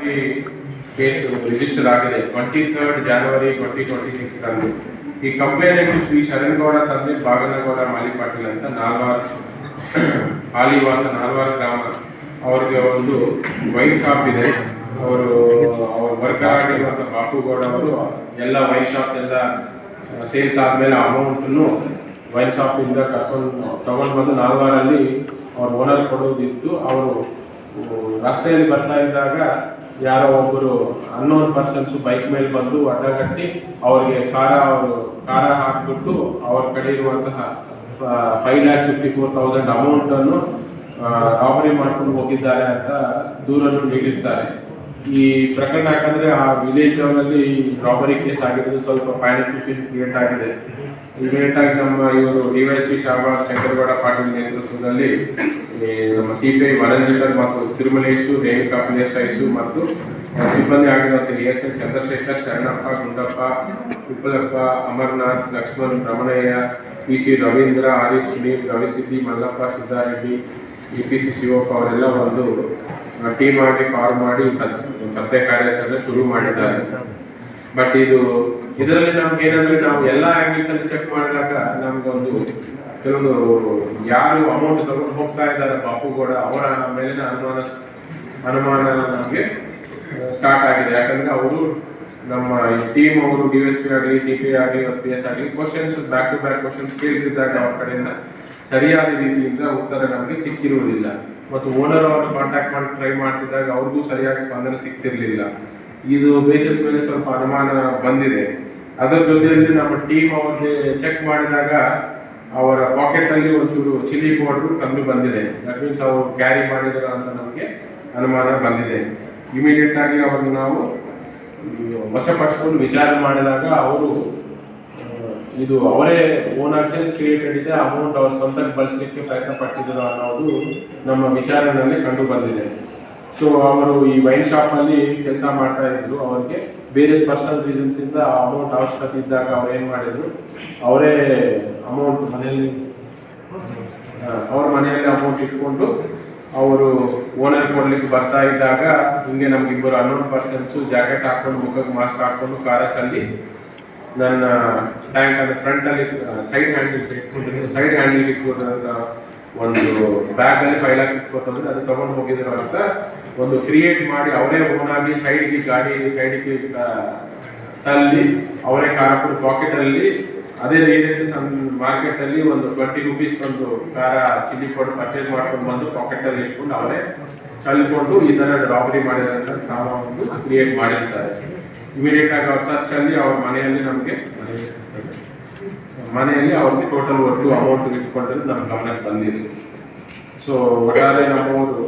Activity case register ಆಗಿದೆ 23 ಜನವರಿ 2026 ರಂದು. ಈ ಕಂಪ್ಲೇಂಟ್ ಶ್ರೀ ಶರಣ್ಗೌಡ ತಂದೆ ಬಾಗನಗೌಡ ಮಾಲಿಪಾಟೀಲ್ ಅಂತ ಹಾಲಿವಾಸ ನಾಲ್ವಾರ ಗ್ರಾಮ. ಅವ್ರಿಗೆ ಒಂದು ವೈನ್ ಶಾಪ್ ಇದೆ. ಅವರು ಅವ್ರ ವರ್ಕರ್ ಆಗಿರುವಂಥ ಬಾಪುಗೌಡ ಅವರು ಎಲ್ಲ ವೈನ್ ಶಾಪ್ ಎಲ್ಲ ಸೇಲ್ಸ್ ಆದಮೇಲೆ ಅಮೌಂಟನ್ನು ವೈನ್ ಶಾಪಿಂದ ತಗೊಂಡು ಬಂದು ನಾಲ್ವಾರಲ್ಲಿ ಅವ್ರ ಓನರ್ ಕೊಡೋದಿತ್ತು. ಅವರು ರಸ್ತೆಯಲ್ಲಿ ಬರ್ತಾ ಇದ್ದಾಗ ಯಾರೋ ಒಬ್ಬರು ಅನ್ನೋನ್ ಪರ್ಸನ್ಸು ಬೈಕ್ ಮೇಲೆ ಬಂದು ಅಡ್ಡಗಟ್ಟಿ ಅವ್ರಿಗೆ ಖಾರ ಹಾಕಿಬಿಟ್ಟು ಅವ್ರ ಕಡೆ ಇರುವಂತಹ 5,54,000 ಅಮೌಂಟನ್ನು ರಾಬರಿ ಮಾಡ್ಕೊಂಡು ಹೋಗಿದ್ದಾರೆ ಅಂತ ದೂರನ್ನು ನೀಡಿರ್ತಾರೆ. ಈ ಪ್ರಕರಣ ಯಾಕಂದರೆ ಆ ವಿಲೇಜ್ ಲೆವೆಲಲ್ಲಿ ರಾಬರಿ ಕೇಸ್ ಆಗಿರೋದು ಸ್ವಲ್ಪ ಪ್ಯಾನಿಕ್ ಕ್ರಿಯೇಟ್ ಆಗಿದೆ. ಇಮಿಡಿಯೇಟ್ ಆಗಿ ನಮ್ಮ ಇವರು DYSP ಶಾಬಾಜ್ ಶಂಕರಗೌಡ ಪಾಟೀಲ್ ನೇತೃತ್ವದಲ್ಲಿ ನಮ್ಮ CPI ವಲಂಜಿಕರ್ ಮತ್ತು ತಿರುಮಲೇಶು ರೇಣುಕಾ ಪಿಎಸ್ಐಸು ಮತ್ತು ಸಿಬ್ಬಂದಿ ಆಗಿರುವಂಥ ASI Chandrashekar, Sharanappa, Gundappa, Vipulappa, Amarnath, Lakshman, Ramanaiah, PC Ravindra, Arif, Sunil, Ravisiddi, Mallappa, Siddareddy, EPC Shivappa ಅವರೆಲ್ಲ ಒಂದು ಟೀಮ್ ಆಗಿ ಫಾರ್ಮ್ ಮಾಡಿ ಪತ್ತೆ ಕಾರ್ಯಾಚರಣೆ ಶುರು ಮಾಡಿದ್ದಾರೆ. ಬಟ್ ಇದರಲ್ಲಿ ನಮ್ಗೆ ಏನಂದ್ರೆ ನಾವು ಎಲ್ಲ ಆಂಗಲ್ಸ್ ಅಲ್ಲಿ ಚೆಕ್ ಮಾಡಿದಾಗ ನಮ್ಗೊಂದು ಕೆಲವೊಂದು ಯಾರು ಅಮೌಂಟ್ ತಗೊಂಡು ಹೋಗ್ತಾ ಇದ್ದಾರೆ ಬಾಪುಗೌಡ ಅವರ ಮೇಲಿನ ಅನುಮಾನ ನಮಗೆ ಸ್ಟಾರ್ಟ್ ಆಗಿದೆ. ಯಾಕಂದ್ರೆ ಅವರು ನಮ್ಮ ಟೀಮ್ ಅವರು DSP ಆಗಲಿ CPI ಆಗಲಿ PS ಆಗಲಿ questions back to back questions ಕೇಳಿದಾಗ ಅವ್ರ ಕಡೆಯಿಂದ ಸರಿಯಾದ ರೀತಿಯಿಂದ ಉತ್ತರ ನಮಗೆ ಸಿಕ್ಕಿರುವುದಿಲ್ಲ. ಮತ್ತು ಓನರ್ ಅವರು ಕಾಂಟ್ಯಾಕ್ಟ್ ಮಾಡಿ ಟ್ರೈ ಮಾಡ್ತಿದ್ದಾಗ ಅವ್ರಿಗೂ ಸರಿಯಾಗಿ ಸ್ಪಂದನೆ ಸಿಗ್ತಿರ್ಲಿಲ್ಲ. ಇದು ಬೇಸಿಸ್ ಮೇಲೆ ಸ್ವಲ್ಪ ಅನುಮಾನ ಬಂದಿದೆ. ಅದರ ಜೊತೆಯಲ್ಲಿ ನಮ್ಮ ಟೀಮ್ ಅವ್ರಿಗೆ ಚೆಕ್ ಮಾಡಿದಾಗ ಅವರ ಪಾಕೆಟಲ್ಲಿ ಒಂಚೂರು ಚಿಲ್ಲಿ ಪೌಡ್ರು ಕಂಡು ಬಂದಿದೆ. ದಟ್ ಮೀನ್ಸ್ ಅವರು ಕ್ಯಾರಿ ಮಾಡಿದ್ರು ಅಂತ ನಮಗೆ ಅನುಮಾನ ಬಂದಿದೆ. ಇಮಿಡಿಯೇಟ್ ಆಗಿ ಅವ್ರನ್ನ ನಾವು ವಶಪಡಿಸ್ಕೊಂಡು ವಿಚಾರ ಮಾಡಿದಾಗ ಅವರು ಇದು ಅವರೇ ಓನ್ ಆಕ್ಷನ್ ಕ್ರಿಯೇಟೆಡ್ ಇದೆ, ಅಮೌಂಟ್ ಅವ್ರ ಸ್ವಂತಕ್ಕೆ ಬಳಸಲಿಕ್ಕೆ ಪ್ರಯತ್ನ ಪಟ್ಟಿದ್ರು ಅನ್ನೋದು ನಮ್ಮ ವಿಚಾರಣೆಯಲ್ಲಿ ಕಂಡು ಬಂದಿದೆ. ಸೊ ಅವರು ಈ ವೈನ್ ಶಾಪಲ್ಲಿ ಕೆಲಸ ಮಾಡ್ತಾ ಇದ್ರು. ಅವ್ರಿಗೆ ಬೇರೆ ಪರ್ಸನಲ್ ರೀಸನ್ಸ್ ಇಂದ ಅಮೌಂಟ್ ಅವಶ್ಯಕತೆ ಇದ್ದಾಗ ಅವ್ರು ಏನು ಮಾಡಿದ್ರು, ಅವರೇ ಅಮೌಂಟ್ ಅವ್ರ ಮನೆಯಲ್ಲಿ ಅಮೌಂಟ್ ಇಟ್ಕೊಂಡು ಅವರು ಓನರ್ ಕೊಡ್ಲಿಕ್ಕೆ ಬರ್ತಾ ಇದ್ದಾಗ ಹಿಂಗೆ ನಮ್ಗೆ ಇಬ್ಬರು ಅನ್ನೋನ್ ಪರ್ಸನ್ಸು ಜಾಕೆಟ್ ಹಾಕೊಂಡು ಮುಖಕ್ಕೆ ಮಾಸ್ಕ್ ಹಾಕೊಂಡು ಕಾರ ಚಲ್ಲಿ ನನ್ನ ಟ್ಯಾಂಕ್ ಅಲ್ಲಿ ಫ್ರಂಟ್ ಅಲ್ಲಿ ಸೈಡ್ ಹ್ಯಾಂಡಲ್ ಇಟ್ಕೊಂಡ್ರಂತ ಒಂದು ಬ್ಯಾಗ್ ಅಲ್ಲಿ 5 ಲಕ್ಷ ಇಟ್ಕೊತಂದ್ರೆ ಅದು ತಗೊಂಡು ಹೋಗಿದ್ರು ಅಂತ ಒಂದು ಕ್ರಿಯೇಟ್ ಮಾಡಿ ಅವರೇ ಓನ್ ಆಗಿ ಸೈಡ್ಗೆ ಗಾಡಿ ಸೈಡ್ಗೆ ತಲ್ಲಿ ಅವರೇ ಕಾರ ಹಾಕೊಂಡು ಪಾಕೆಟ್ ಅಲ್ಲಿ ಅದೇ ರಿಯಲ್ ಮಾರ್ಕೆಟ್ ಅಲ್ಲಿ ಒಂದು 20 ರೂಪೀಸ್ ಒಂದು ಖಾರ ಚಿಲ್ಲಿ ಪೌಡರ್ ಪರ್ಚೇಸ್ ಮಾಡ್ಕೊಂಡು ಬಂದು ಪಾಕೆಟ್ ಅಲ್ಲಿ ಇಟ್ಕೊಂಡು ಅವರೇ ಚಲ್ಕೊಂಡು ಈ ತರ ರಾಬರಿ ಮಾಡಿರೋಂಥ ಕ್ರಮ ಒಂದು ಕ್ರಿಯೇಟ್ ಮಾಡಿರ್ತಾರೆ. ಇಮಿಡಿಯೇಟ್ ಆಗಿ ಅವ್ರ ಸರ್ಚ್ ಅಲ್ಲಿ ಅವ್ರ ಮನೆಯಲ್ಲಿ ಅವ್ರಿಗೆ ಟೋಟಲ್ ಒಟ್ಟು ಅಮೌಂಟ್ ಇಟ್ಕೊಂಡಿದ್ದು ನಮ್ಮ ಗಮನಕ್ಕೆ ಬಂದಿದೆ. ಸೊ ಒಟ್ಟಾರೆ ನಮ್ಮವರು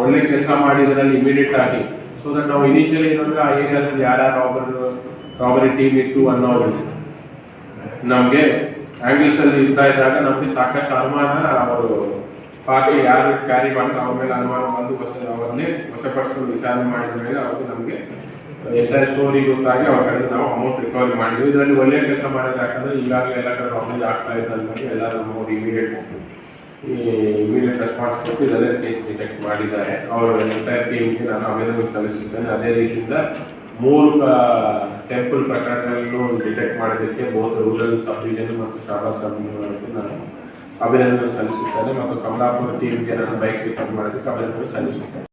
ಒಳ್ಳೆ ಕೆಲಸ ಮಾಡಿದ್ರಲ್ಲಿ ಇಮಿಡಿಯೇಟ್ ಆಗಿ. ಸೊ ದಟ್ ನಾವು ಇನಿಷಿಯಲಿ ಏನಂದ್ರೆ ಆ ಏರಿಯಾದಲ್ಲಿ ಯಾರ್ಯಾರು ರಾಬರಿ ಟೀಮ್ ಇತ್ತು ಅನ್ನೋದು ನಮಗೆ ಆಂಗಲ್ಸ್ ಅಲ್ಲಿ ಇರ್ತಾ ಇದ್ದಾಗ ನಮಗೆ ಸಾಕಷ್ಟು ಅನುಮಾನ ಅವರು ಪಾರ್ಟಿ ಯಾರು ಕ್ಯಾರಿ ಮಾಡ್ತಾರೆ ಅವ್ರ ಮೇಲೆ ಅನುಮಾನ ಬಂದು ಅವ್ರನ್ನೇ ವಶಪಡಿಸ್ಕೊಂಡು ವಿಚಾರಣೆ ಮಾಡಿದ ಮೇಲೆ ಅವ್ರಿಗೆ ನಮಗೆ ಎಂಟೈರ್ ಸ್ಟೋರಿ ಗೊತ್ತಾಗಿ ಅವ್ರ ಕಡೆ ನಾವು ಅಮೌಂಟ್ ರಿಕವರಿ ಮಾಡಿದ್ವಿ. ಇದರಲ್ಲಿ ಒಳ್ಳೆಯ ಕೆಲಸ ಮಾಡೋದು ಯಾಕಂದ್ರೆ ಈಗಾಗಲೇ ಎಲ್ಲ ಕಡೆ ರಾಬರಿ ಆಗ್ತಾ ಇದ್ದಂಗೆ ಎಲ್ಲರೂ ನಮ್ಮವ್ರು ಇಮಿಡಿಯೇಟ್ ರೆಸ್ಪಾನ್ಸ್ ಕೊಟ್ಟು ಇದೆಲ್ಲ ಕೇಸ್ ಡಿಟೆಕ್ಟ್ ಮಾಡಿದ್ದಾರೆ. ಅವರ ಎಂಟೈರ್ ಟೀಮ್ಗೆ ನಾನು ಅಭಿನಂದನೆ ಸಲ್ಲಿಸುತ್ತೇನೆ. ಅದೇ ರೀತಿಯಿಂದ 3 ಟೆಂಪಲ್ ಪ್ರಕರಣಗಳನ್ನು ಡಿಟೆಕ್ಟ್ ಮಾಡೋದಕ್ಕೆ ಬಹುತ್ ರೂರಲ್ ಸಬ್ ಡಿವಿಷನ್ ಮತ್ತು ಶಾಬಾಜ್ ಸಬ್ ಡಿವಿಷನ್ಗೆ ನಾನು ಅಭಿನಂದನೆ ಸಲ್ಲಿಸುತ್ತೇನೆ. ಮತ್ತು ಕಮಲಾಪುರ ಟೀಮ್ಗೆ ನಾನು ಬೈಕ್ ಪಿಕಪ್ ಮಾಡೋದಕ್ಕೆ ಅಭಿನಂದನೆ ಸಲ್ಲಿಸುತ್ತೇನೆ.